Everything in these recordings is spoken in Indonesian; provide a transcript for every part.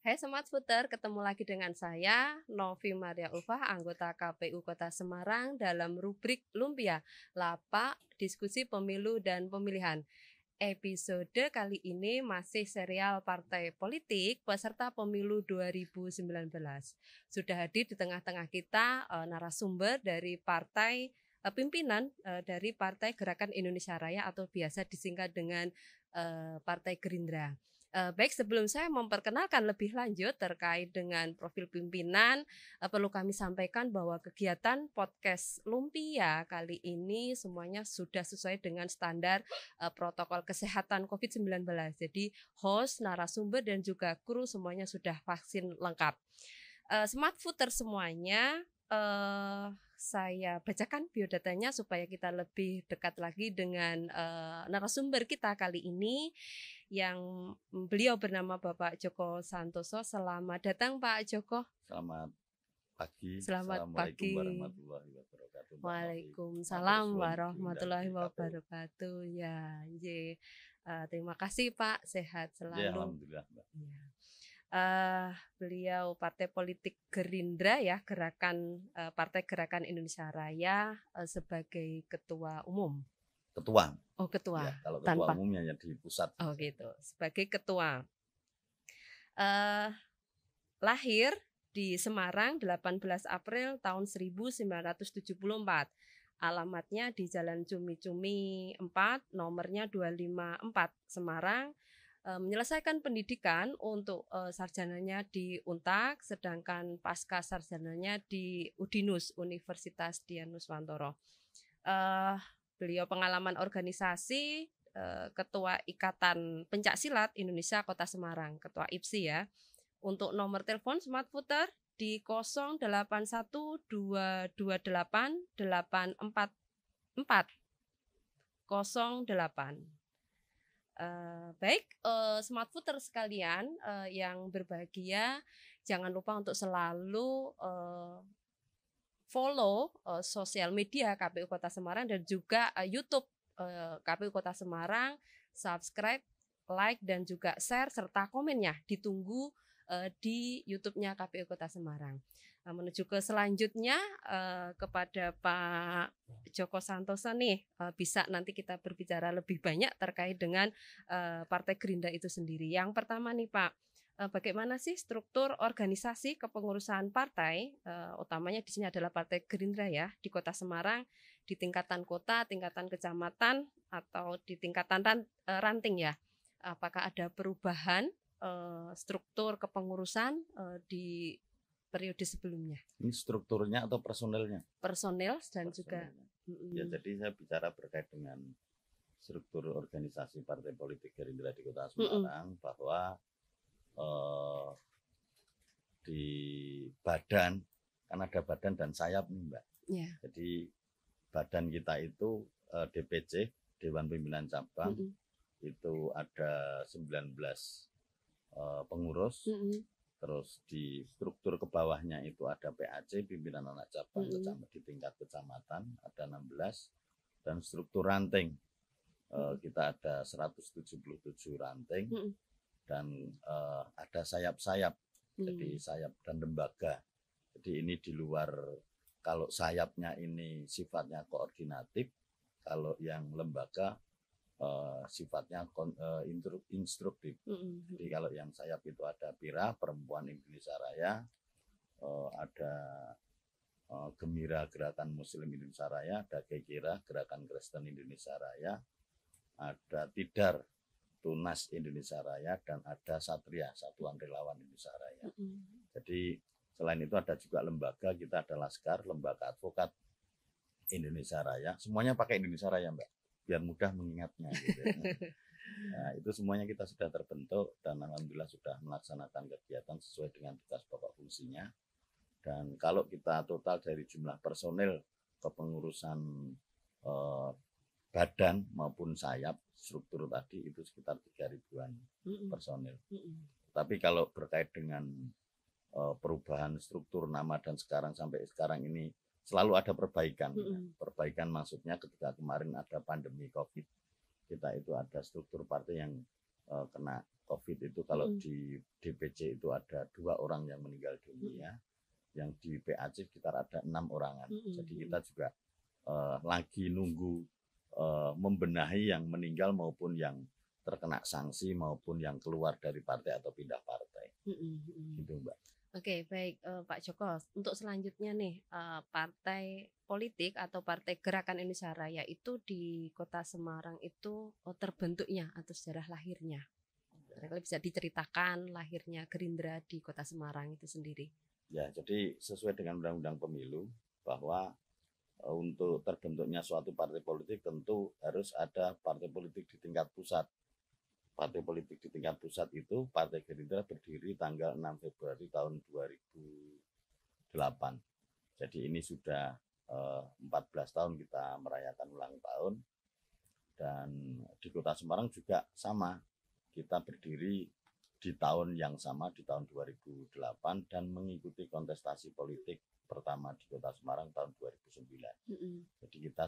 Hai Smart Footer, ketemu lagi dengan saya, Novi Maria Ulfah, anggota KPU Kota Semarang dalam rubrik Lumpia, Lapak, Diskusi Pemilu dan Pemilihan. Episode kali ini masih serial partai politik peserta pemilu 2019. Sudah hadir di tengah-tengah kita narasumber dari partai pimpinan dari Partai Gerakan Indonesia Raya atau biasa disingkat dengan Partai Gerindra. Baik, sebelum saya memperkenalkan lebih lanjut terkait dengan profil pimpinan, perlu kami sampaikan bahwa kegiatan podcast Lumpia kali ini semuanya sudah sesuai dengan standar protokol kesehatan COVID-19. Jadi host, narasumber, dan juga kru semuanya sudah vaksin lengkap. Smart Footer semuanya, saya bacakan biodatanya supaya kita lebih dekat lagi dengan narasumber kita kali ini, yang beliau bernama Bapak Joko Santoso. Selamat datang Pak Joko. Selamat pagi. Selamat Assalamualaikum pagi. warahmatullahi wabarakatuh. Waalaikumsalam warahmatullahi wabarakatuh. Ya, terima kasih Pak, sehat selalu. Ya, alhamdulillah, Mbak. Ya. Beliau partai politik Gerindra ya, Partai Gerakan Indonesia Raya, sebagai ketua umum. Ketua. Oh, ketua. Ya, kalau ketua umumnya yang di pusat. Oh gitu, sebagai ketua. Lahir di Semarang 18 April tahun 1974. Alamatnya di Jalan Cumi-Cumi 4, nomornya 254 Semarang. Menyelesaikan pendidikan untuk sarjananya di Untak, sedangkan pasca sarjananya di Udinus, Universitas Dianuswantoro. Beliau pengalaman organisasi, Ketua Ikatan Pencaksilat Indonesia Kota Semarang, Ketua IPSI ya. Untuk nomor telepon Smart Footer di 088122884408. Baik, Smart Footer sekalian yang berbahagia, jangan lupa untuk selalu follow sosial media KPU Kota Semarang dan juga YouTube KPU Kota Semarang, subscribe, like, dan juga share serta komennya ditunggu di YouTube-nya KPU Kota Semarang. Menuju ke selanjutnya, kepada Pak Joko Santoso nih, bisa nanti kita berbicara lebih banyak terkait dengan Partai Gerindra itu sendiri. Yang pertama nih Pak, bagaimana sih struktur organisasi kepengurusan partai, utamanya di sini adalah Partai Gerindra ya, di Kota Semarang, di tingkatan kota, tingkatan kecamatan, atau di tingkatan ranting ya. Apakah ada perubahan struktur kepengurusan di periode sebelumnya? Ini strukturnya atau personelnya? Personel dan juga. Ya, jadi saya bicara berkait dengan struktur organisasi Partai Politik Gerindra di Kota Semarang, bahwa di badan, kan ada badan dan sayap nih Mbak. Yeah. Jadi badan kita itu DPC, Dewan Pimpinan Cabang, itu ada 19 pengurus. Terus di struktur ke bawahnya itu ada PAC, pimpinan anak cabang di tingkat kecamatan, ada 16. Dan struktur ranting, kita ada 177 ranting. Dan ada sayap-sayap, jadi sayap dan lembaga. Jadi ini di luar, kalau sayapnya ini sifatnya koordinatif, kalau yang lembaga sifatnya instruktif. Jadi kalau yang sayap itu ada PIRA, Perempuan Indonesia Raya, ada Gemira Gerakan Muslim Indonesia Raya, ada GEGIRA Gerakan Kristen Indonesia Raya, ada TIDAR Tunas Indonesia Raya, dan ada Satria Satuan Relawan Indonesia Raya. Jadi selain itu ada juga lembaga, kita ada Laskar, Lembaga Advokat Indonesia Raya, semuanya pakai Indonesia Raya Mbak, biar mudah mengingatnya gitu. Nah, itu semuanya kita sudah terbentuk dan alhamdulillah sudah melaksanakan kegiatan sesuai dengan tugas pokok fungsinya. Dan kalau kita total dari jumlah personil kepengurusan badan maupun sayap struktur tadi itu sekitar 3.000-an personil. Tapi kalau berkait dengan perubahan struktur nama dan sampai sekarang ini selalu ada perbaikan. Perbaikan maksudnya ketika kemarin ada pandemi COVID, kita itu ada struktur partai yang kena COVID itu kalau di DPC itu ada 2 orang yang meninggal dunia, yang di PAC sekitar ada 6 orangan. Jadi kita juga lagi nunggu membenahi yang meninggal maupun yang terkena sanksi maupun yang keluar dari partai atau pindah partai. Gitu, Mbak. Oke, baik Pak Joko. Untuk selanjutnya nih, partai politik atau Partai Gerakan Indonesia Raya itu di Kota Semarang itu terbentuknya atau sejarah lahirnya. Barangkali bisa diceritakan lahirnya Gerindra di Kota Semarang itu sendiri. Ya, jadi sesuai dengan Undang-Undang Pemilu bahwa untuk terbentuknya suatu partai politik tentu harus ada partai politik di tingkat pusat. Partai politik di tingkat pusat itu Partai Gerindra berdiri tanggal 6 Februari tahun 2008. Jadi ini sudah 14 tahun kita merayakan ulang tahun. Dan di Kota Semarang juga sama. Kita berdiri di tahun yang sama, di tahun 2008 dan mengikuti kontestasi politik pertama di Kota Semarang tahun 2009. Jadi kita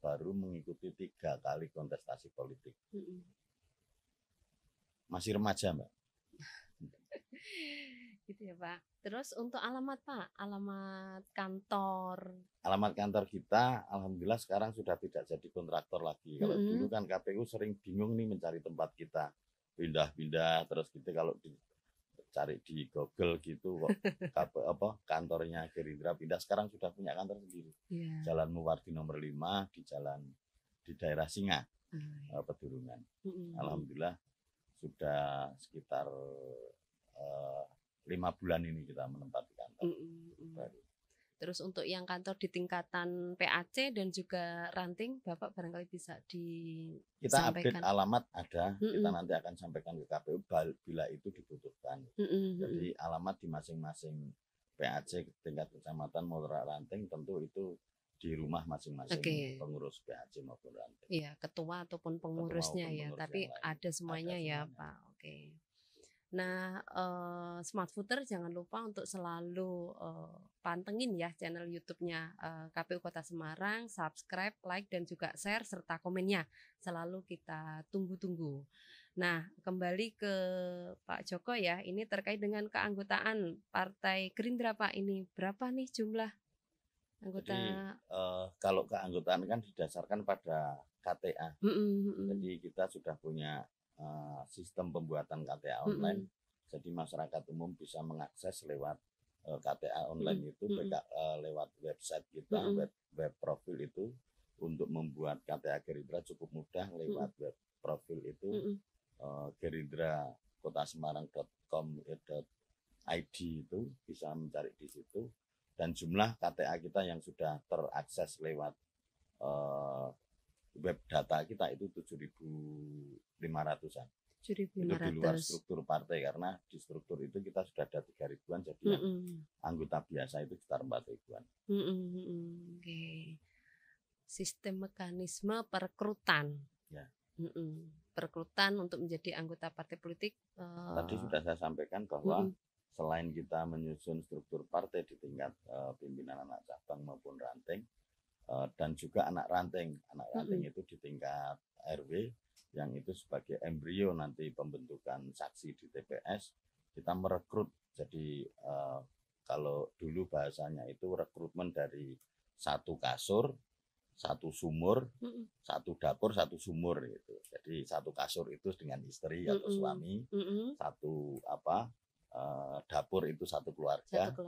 baru mengikuti 3 kali kontestasi politik. Masih remaja, Mbak. Gitu ya, Pak. Terus untuk alamat, Pak, alamat kantor. Alamat kantor kita, alhamdulillah sekarang sudah tidak jadi kontraktor lagi. Kalau dulu kan KPU sering bingung nih mencari tempat kita, pindah-pindah, terus gitu kalau dicari di Google gitu kok kantornya Gerindra pindah, sekarang sudah punya kantor sendiri. Jalan Muwardi nomor 5 di daerah Singa, Pedurungan. Alhamdulillah sudah sekitar 5 bulan ini kita menempati kantor baru. Terus untuk yang kantor di tingkatan PAC dan juga ranting, Bapak barangkali bisa disampaikan. Kita update alamat ada, kita nanti akan sampaikan ke KPU bila itu dibutuhkan. Jadi alamat di masing-masing PAC tingkat kecamatan maupun ranting tentu itu di rumah masing-masing pengurus PAC maupun ranting. Iya, ketua ataupun pengurusnya ya, tapi ada semuanya ya, Pak. Oke. Nah, Smart Voter jangan lupa untuk selalu pantengin ya channel YouTube-nya KPU Kota Semarang, subscribe, like dan juga share serta komennya. Selalu kita tunggu-tunggu. Nah, kembali ke Pak Joko ya, ini terkait dengan keanggotaan Partai Gerindra, Pak. Ini berapa nih jumlah anggota? Jadi kalau keanggotaan kan didasarkan pada KTA. Jadi kita sudah punya sistem pembuatan KTA online. Jadi masyarakat umum bisa mengakses lewat KTA online itu lewat website kita, web profil itu. Untuk membuat KTA Gerindra cukup mudah lewat web profil itu gerindra kotasemarang.com.id itu bisa mencari di situ. Dan jumlah KTA kita yang sudah terakses lewat web data kita itu 7.500-an. Itu di luar struktur partai, karena di struktur itu kita sudah ada 3.000-an, jadi anggota biasa itu sekitar 4.000-an. Oke. Sistem mekanisme perekrutan. Ya. Perekrutan untuk menjadi anggota partai politik. Tadi sudah saya sampaikan bahwa selain kita menyusun struktur partai di tingkat pimpinan anak cabang maupun ranting, dan juga anak ranting itu di tingkat RW, yang itu sebagai embrio nanti pembentukan saksi di TPS, kita merekrut. Jadi kalau dulu bahasanya itu rekrutmen dari 1 kasur, 1 sumur, 1 dapur, 1 sumur gitu. Jadi 1 kasur itu dengan istri atau suami, 1 dapur itu 1 keluarga, 1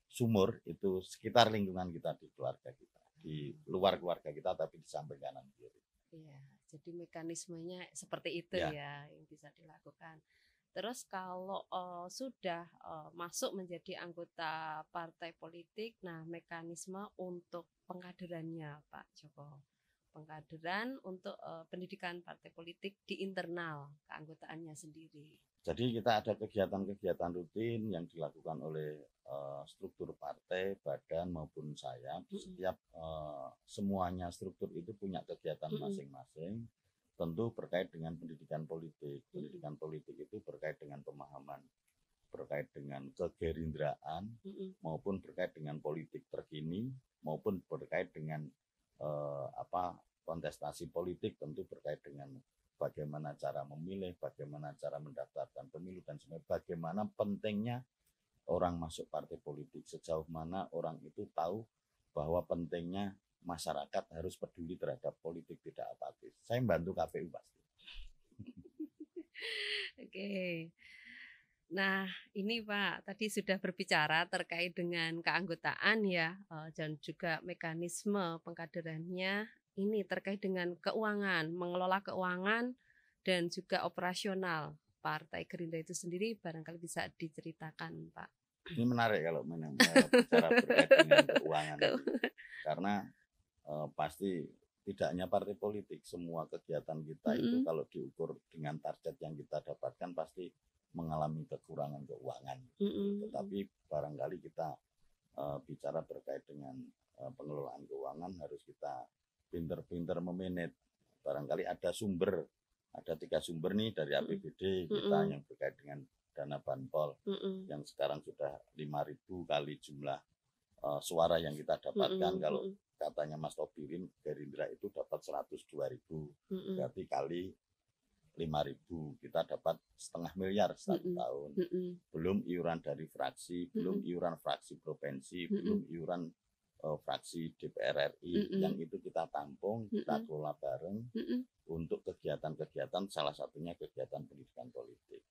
sumur itu sekitar lingkungan kita di keluarga kita, di luar keluarga kita tapi di samping kanan kiri. Iya, jadi mekanismenya seperti itu ya yang bisa dilakukan. Terus kalau sudah masuk menjadi anggota partai politik, nah mekanisme untuk pengkaderannya Pak Joko, pengkaderan untuk pendidikan partai politik di internal keanggotaannya sendiri. Jadi kita ada kegiatan-kegiatan rutin yang dilakukan oleh struktur partai, badan maupun saya. Setiap semuanya struktur itu punya kegiatan masing-masing. Tentu berkait dengan pendidikan politik. Pendidikan politik itu berkait dengan pemahaman, berkait dengan kegerindraan, maupun berkait dengan politik terkini, maupun berkait dengan kontestasi politik tentu berkait dengan bagaimana cara memilih, bagaimana cara mendaftarkan pemilu, dan sebenarnya bagaimana pentingnya orang masuk partai politik, sejauh mana orang itu tahu bahwa pentingnya masyarakat harus peduli terhadap politik, tidak apatis. Saya membantu KPU pasti. Oke. Nah, ini Pak, tadi sudah berbicara terkait dengan keanggotaan ya, dan juga mekanisme pengkaderannya. Ini terkait dengan keuangan, mengelola keuangan dan juga operasional Partai Gerindra itu sendiri, barangkali bisa diceritakan Pak. Ini menarik kalau bicara berkait dengan keuangan ini. Karena pasti tidak hanya partai politik, semua kegiatan kita itu kalau diukur dengan target yang kita dapatkan pasti mengalami kekurangan keuangan. Tetapi barangkali kita bicara terkait dengan pengelolaan keuangan harus kita pinter-pinter memanage. Barangkali ada 3 sumber nih dari APBD kita yang berkait dengan dana banpol yang sekarang sudah 5.000 kali jumlah suara yang kita dapatkan. Kalau katanya Mas Tobirin, Gerindra itu dapat 102.000, berarti kali 5.000 kita dapat 0,5 miliar 1 tahun. Belum iuran dari fraksi, belum iuran fraksi provinsi, belum iuran fraksi DPR RI, yang itu kita tampung, kita kelola bareng untuk kegiatan-kegiatan, salah satunya kegiatan pendidikan politik.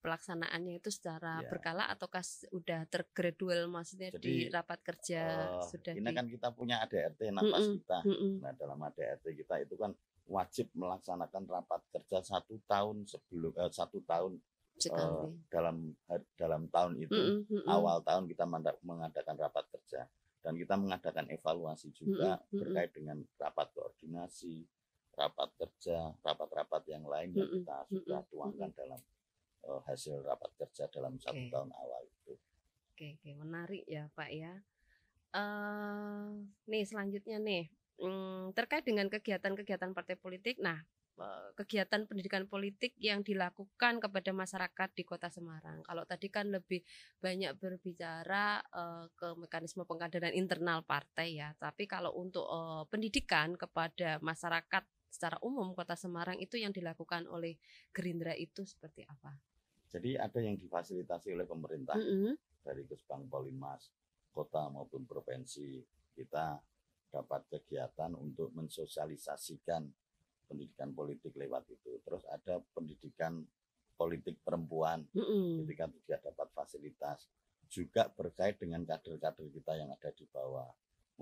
Pelaksanaannya itu secara berkala ataukah sudah tergradual, maksudnya di rapat kerja sudah ini kan kita punya ADRT napas kita. Nah, dalam ADRT kita itu kan wajib melaksanakan rapat kerja 1 tahun sebelum 1 tahun dalam tahun itu. Awal tahun kita mengadakan rapat kerja dan kita mengadakan evaluasi juga terkait dengan rapat koordinasi, rapat kerja, rapat-rapat yang lain yang kita sudah tuangkan dalam hasil rapat kerja dalam 1 tahun awal itu. Oke, menarik ya Pak ya. Nih selanjutnya nih, terkait dengan kegiatan-kegiatan partai politik. Nah, kegiatan pendidikan politik yang dilakukan kepada masyarakat di Kota Semarang. Kalau tadi kan lebih banyak berbicara ke mekanisme pengkaderan internal partai ya. Tapi kalau untuk pendidikan kepada masyarakat secara umum Kota Semarang itu yang dilakukan oleh Gerindra itu seperti apa? Jadi ada yang difasilitasi oleh pemerintah dari Kesbang Polimas, kota maupun provinsi. Kita dapat kegiatan untuk mensosialisasikan pendidikan politik lewat itu. Terus ada pendidikan politik perempuan, ketika tidak dapat fasilitas. Juga berkait dengan kader-kader kita yang ada di bawah.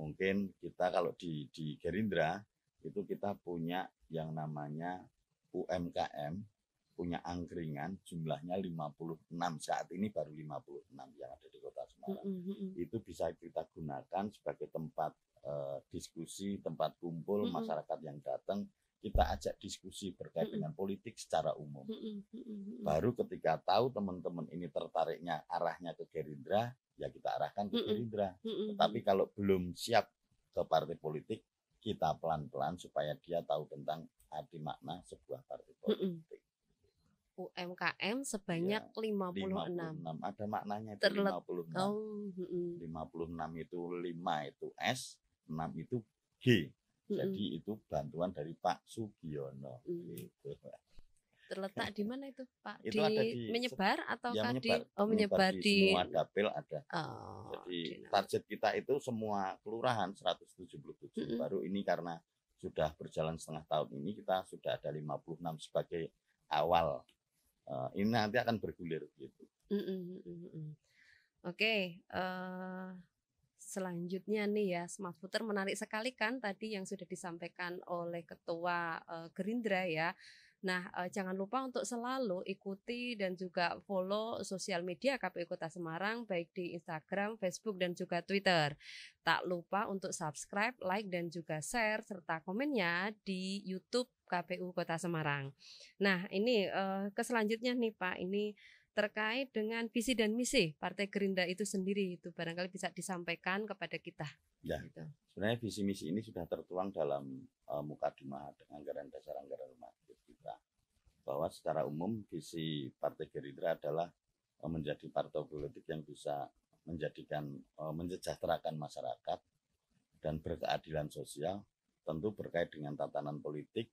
Mungkin kita kalau di Gerindra itu kita punya yang namanya UMKM, punya angkringan, jumlahnya 56, saat ini baru 56 yang ada di Kota Semarang. Itu bisa kita gunakan sebagai tempat diskusi, tempat kumpul masyarakat yang datang, kita ajak diskusi berkait dengan politik secara umum. Baru ketika tahu teman-teman ini tertariknya arahnya ke Gerindra, ya kita arahkan ke Gerindra. Tetapi kalau belum siap ke partai politik, kita pelan-pelan supaya dia tahu tentang arti makna sebuah partai politik. UMKM sebanyak 56. Ada maknanya itu 56. 56 itu 5 itu S, 6 itu G. Jadi itu bantuan dari Pak Sugiono. Gitu. Terletak di mana itu Pak? Itu ada di menyebar atau ya, menyebar di semua dapil ada. Jadi target kita itu semua kelurahan 177. Baru ini karena sudah berjalan setengah tahun ini kita sudah ada 56 sebagai awal. Ini nanti akan bergulir gitu. Oke. Selanjutnya nih ya, Smart Voter, menarik sekali kan tadi yang sudah disampaikan oleh Ketua Gerindra ya. Nah, jangan lupa untuk selalu ikuti dan juga follow sosial media KPU Kota Semarang, baik di Instagram, Facebook, dan juga Twitter. Tak lupa untuk subscribe, like, dan juga share, serta komennya di YouTube KPU Kota Semarang. Nah, ini selanjutnya nih Pak, ini terkait dengan visi dan misi Partai Gerindra itu sendiri, itu barangkali bisa disampaikan kepada kita. Ya, gitu. Sebenarnya visi misi ini sudah tertuang dalam Mukadimah anggaran dasar anggaran rumah tangga kita, bahwa secara umum visi Partai Gerindra adalah menjadi partai politik yang bisa menjadikan mensejahterakan masyarakat dan berkeadilan sosial tentu terkait dengan tatanan politik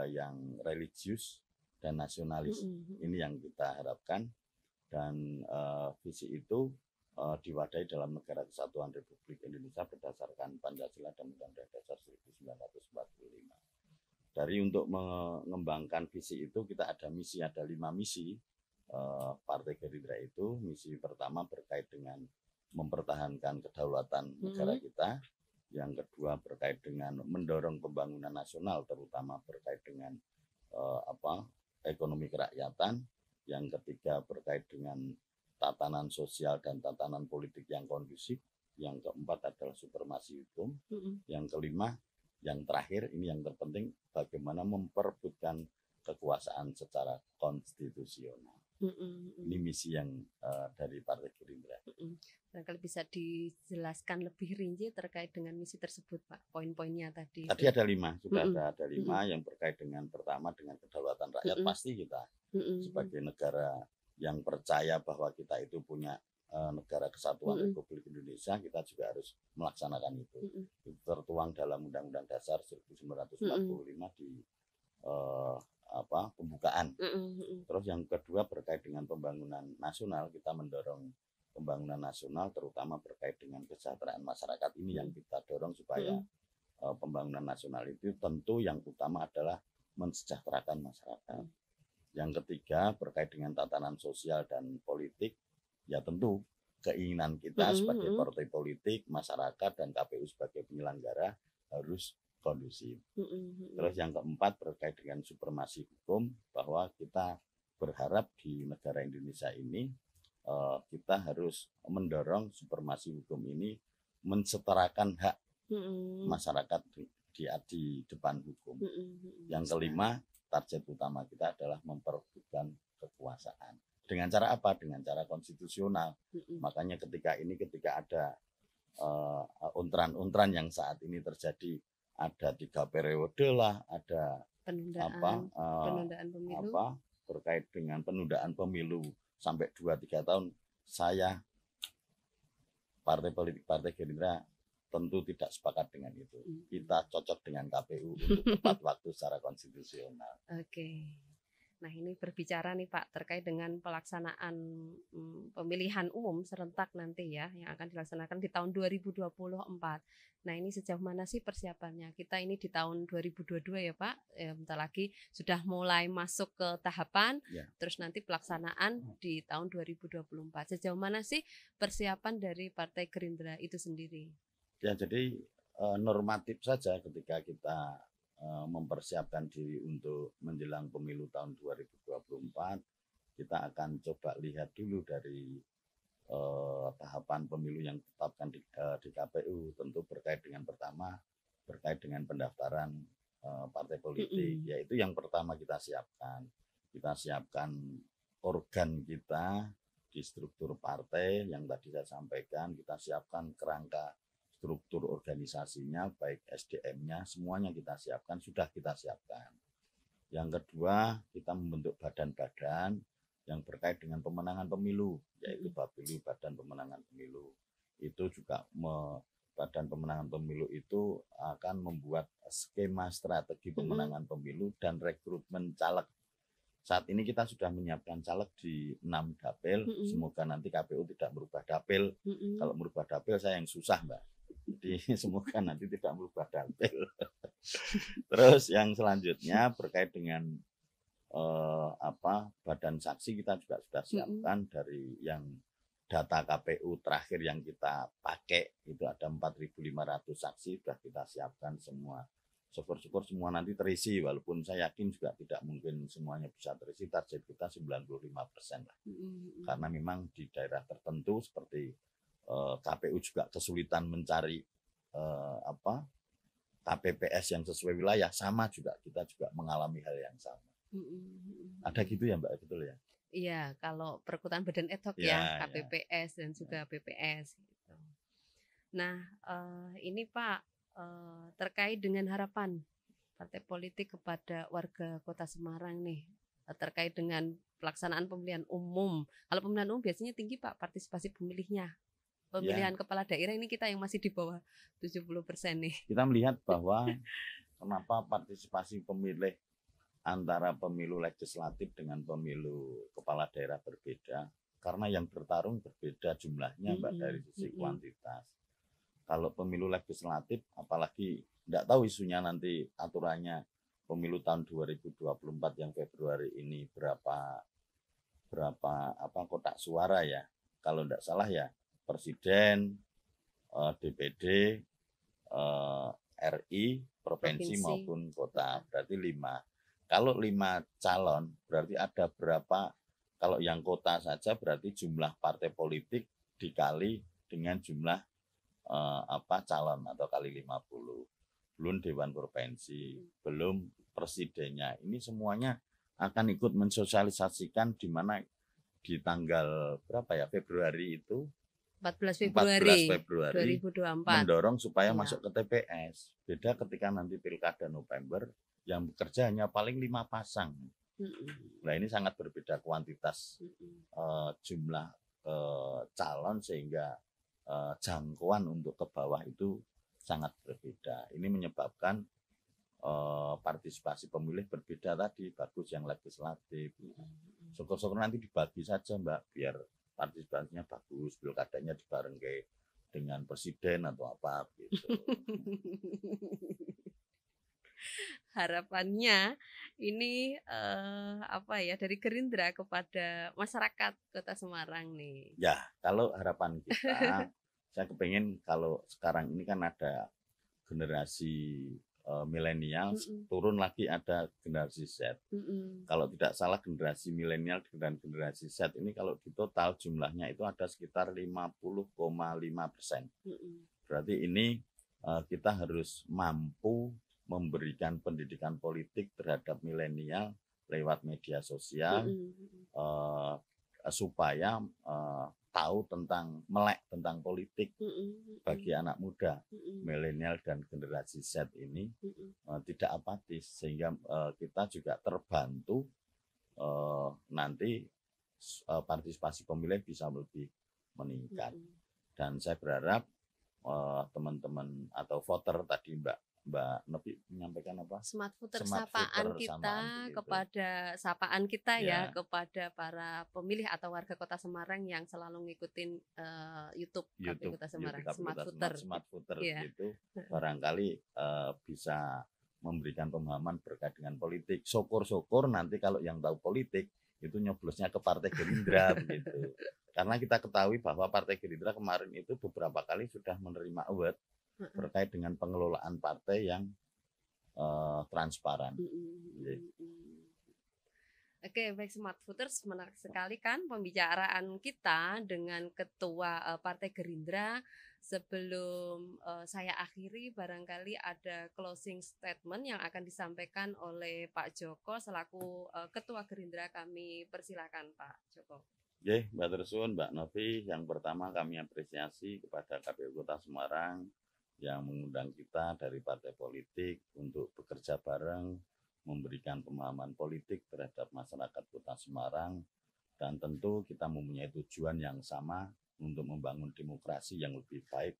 yang religius dan nasionalis. Ini yang kita harapkan, dan visi itu diwadahi dalam Negara Kesatuan Republik Indonesia berdasarkan Pancasila dan Undang-Undang Dasar 1945. Dari untuk mengembangkan visi itu kita ada misi, ada 5 misi Partai Gerindra itu. Misi pertama berkait dengan mempertahankan kedaulatan negara kita. Yang kedua berkait dengan mendorong pembangunan nasional, terutama berkait dengan ekonomi kerakyatan. Yang ketiga berkait dengan tatanan sosial dan tatanan politik yang kondusif. Yang keempat adalah supremasi hukum. Yang kelima, yang terakhir ini yang terpenting, bagaimana memperebutkan kekuasaan secara konstitusional. Ini misi yang dari Partai Gerindra. Barangkali bisa dijelaskan lebih rinci terkait dengan misi tersebut, Pak. Poin-poinnya tadi. Tadi ada 5, sudah ada 5 yang berkait dengan pertama dengan kedaulatan rakyat. Pasti kita sebagai negara yang percaya bahwa kita itu punya negara kesatuan Republik Indonesia, kita juga harus melaksanakan itu. Itu tertuang dalam Undang-Undang Dasar 1945 di pembukaan. Terus yang kedua berkait dengan pembangunan nasional, kita mendorong pembangunan nasional terutama berkait dengan kesejahteraan masyarakat. Ini yang kita dorong supaya pembangunan nasional itu tentu yang utama adalah mensejahterakan masyarakat. Yang ketiga berkait dengan tatanan sosial dan politik, ya tentu keinginan kita sebagai partai politik, masyarakat dan KPU sebagai penyelenggara harus kondusif. Terus yang keempat berkait dengan supremasi hukum, bahwa kita berharap di negara Indonesia ini kita harus mendorong supremasi hukum ini mensetarakan hak masyarakat di depan hukum. Yang kelima, target utama kita adalah memperebutkan kekuasaan. Dengan cara apa? Dengan cara konstitusional. Makanya ketika ada untran-untran yang saat ini terjadi, ada 3 periode lah, ada penundaan pemilu, berkait dengan penundaan pemilu sampai 2-3 tahun, saya partai politik Partai Gerindra tentu tidak sepakat dengan itu. Kita cocok dengan KPU untuk tepat waktu secara konstitusional. Oke. Nah, ini berbicara nih Pak terkait dengan pelaksanaan pemilihan umum serentak nanti ya, yang akan dilaksanakan di tahun 2024. Nah, ini sejauh mana sih persiapannya? Kita ini di tahun 2022 ya Pak, bentar lagi sudah mulai masuk ke tahapan, terus nanti pelaksanaan di tahun 2024. Sejauh mana sih persiapan dari Partai Gerindra itu sendiri? Ya, jadi normatif saja ketika kita mempersiapkan diri untuk menjelang pemilu tahun 2024, kita akan coba lihat dulu dari tahapan pemilu yang ditetapkan di KPU. Tentu berkait dengan pertama, berkait dengan pendaftaran partai politik, yaitu yang pertama kita siapkan. Kita siapkan organ kita di struktur partai yang tadi saya sampaikan, kita siapkan kerangka struktur organisasinya, baik SDM-nya, semuanya kita siapkan, sudah kita siapkan. Yang kedua, kita membentuk badan-badan yang berkait dengan pemenangan pemilu, yaitu Bapilu, Badan Pemenangan Pemilu. Itu juga Badan Pemenangan Pemilu itu akan membuat skema strategi pemenangan pemilu dan rekrutmen caleg. Saat ini kita sudah menyiapkan caleg di 6 dapil, semoga nanti KPU tidak merubah dapil. Kalau merubah dapil saya yang susah, Mbak. Jadi semoga nanti tidak merubah dapil. Terus yang selanjutnya berkait dengan badan saksi, kita juga sudah siapkan dari yang data KPU terakhir yang kita pakai itu ada 4.500 saksi, sudah kita siapkan semua. Syukur-syukur semua nanti terisi, walaupun saya yakin juga tidak mungkin semuanya bisa terisi. Target kita 95% lah. Karena memang di daerah tertentu seperti KPU juga kesulitan mencari KPPS yang sesuai wilayah, sama juga kita juga mengalami hal yang sama. Ada gitu ya Mbak, betul ya? Iya, kalau perkutan badan ad hoc ya, KPPS dan juga BPS gitu. Nah, ini Pak terkait dengan harapan partai politik kepada warga Kota Semarang nih, terkait dengan pelaksanaan pemilihan umum. Kalau pemilihan umum biasanya tinggi Pak partisipasi pemilihnya. pemilihan kepala daerah ini kita yang masih di bawah 70% nih. Kita melihat bahwa kenapa partisipasi pemilih antara pemilu legislatif dengan pemilu kepala daerah berbeda, karena yang bertarung berbeda jumlahnya, Mbak, dari sisi kuantitas. Kalau pemilu legislatif, apalagi tidak tahu isunya nanti aturannya pemilu tahun 2024 yang Februari ini berapa kotak suara ya. Kalau tidak salah ya presiden, DPD, RI, provinsi maupun kota, berarti 5. Kalau 5 calon berarti ada berapa, kalau yang kota saja berarti jumlah partai politik dikali dengan jumlah calon atau kali 50. Belum dewan provinsi, belum presidennya. Ini semuanya akan ikut mensosialisasikan di mana di tanggal berapa ya, Februari itu 14 Februari 2024 mendorong supaya masuk ke TPS. Beda ketika nanti pilkada November yang bekerja hanya paling 5 pasang. Nah ini sangat berbeda kuantitas jumlah calon, sehingga jangkauan untuk ke bawah itu sangat berbeda. Ini menyebabkan partisipasi pemilih berbeda tadi. Bagus yang legislatif. Syukur-syukur nanti dibagi saja, Mbak, biar partisipasinya bagus, pilkadanya dibarengkai dengan presiden atau apa gitu. Harapannya ini dari Gerindra kepada masyarakat Kota Semarang nih. Ya, kalau harapan kita, saya kepengen kalau sekarang ini kan ada generasi milenial, turun lagi ada generasi Z. Kalau tidak salah generasi milenial dan generasi Z ini kalau di total jumlahnya itu ada sekitar 50,5%. Berarti ini kita harus mampu memberikan pendidikan politik terhadap milenial lewat media sosial, supaya tahu melek tentang politik bagi anak muda, milenial dan generasi Z ini tidak apatis, sehingga kita juga terbantu nanti partisipasi pemilih bisa lebih meningkat. Dan saya berharap teman-teman atau voter tadi Mbak Novi menyampaikan apa? Smart voter, sapaan kita ya kepada para pemilih atau warga Kota Semarang yang selalu ngikutin YouTube KPU Kota Semarang. Smart voter gitu. Barangkali bisa memberikan pemahaman berkait dengan politik. Syukur-syukur nanti kalau yang tahu politik itu nyoblosnya ke Partai Gerindra begitu. Karena kita ketahui bahwa Partai Gerindra kemarin itu beberapa kali sudah menerima award terkait dengan pengelolaan partai yang transparan. Oke, baik Smart Voters, menarik sekali kan pembicaraan kita dengan Ketua Partai Gerindra. Sebelum saya akhiri, barangkali ada closing statement yang akan disampaikan oleh Pak Joko selaku Ketua Gerindra. Kami persilakan Pak Joko. Mbak Tersun, Mbak Novi, yang pertama kami apresiasi kepada KPU Kota Semarang yang mengundang kita dari partai politik untuk bekerja bareng, memberikan pemahaman politik terhadap masyarakat Kota Semarang, dan tentu kita mempunyai tujuan yang sama untuk membangun demokrasi yang lebih baik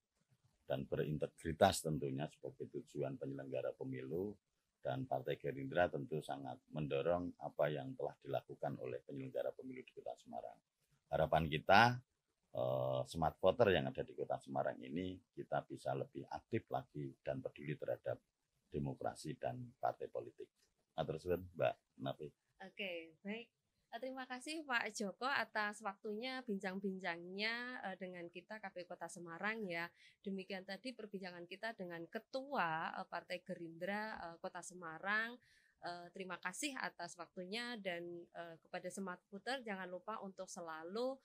dan berintegritas tentunya sebagai tujuan penyelenggara pemilu. Dan Partai Gerindra tentu sangat mendorong apa yang telah dilakukan oleh penyelenggara pemilu di Kota Semarang. Harapan kita smart voter yang ada di Kota Semarang ini kita bisa lebih aktif lagi dan peduli terhadap demokrasi dan partai politik. Terus Mbak Nafi. Oke, baik. Terima kasih Pak Joko atas waktunya bincang-bincangnya dengan kita KPU Kota Semarang ya. Demikian tadi perbincangan kita dengan Ketua Partai Gerindra Kota Semarang. Terima kasih atas waktunya, dan kepada Smart Voter jangan lupa untuk selalu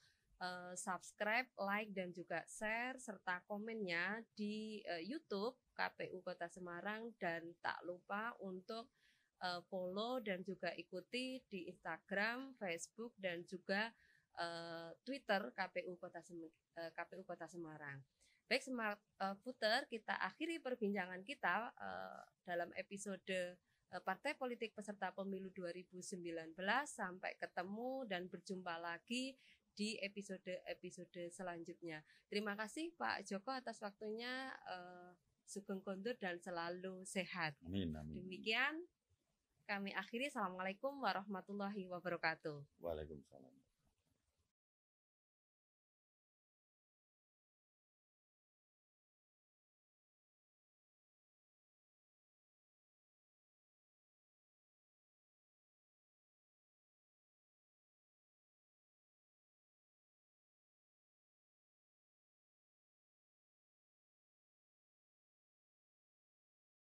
subscribe, like, dan juga share serta komennya di YouTube KPU Kota Semarang, dan tak lupa untuk follow dan juga ikuti di Instagram, Facebook, dan juga Twitter KPU Kota Semarang. Baik Smart Voter, kita akhiri perbincangan kita dalam episode Partai Politik Peserta Pemilu 2019. Sampai ketemu dan berjumpa lagi di episode selanjutnya. Terima kasih Pak Joko atas waktunya. Sugeng kondur dan selalu sehat. Amin, amin. Demikian kami akhiri. Assalamualaikum warahmatullahi wabarakatuh. Waalaikumsalam.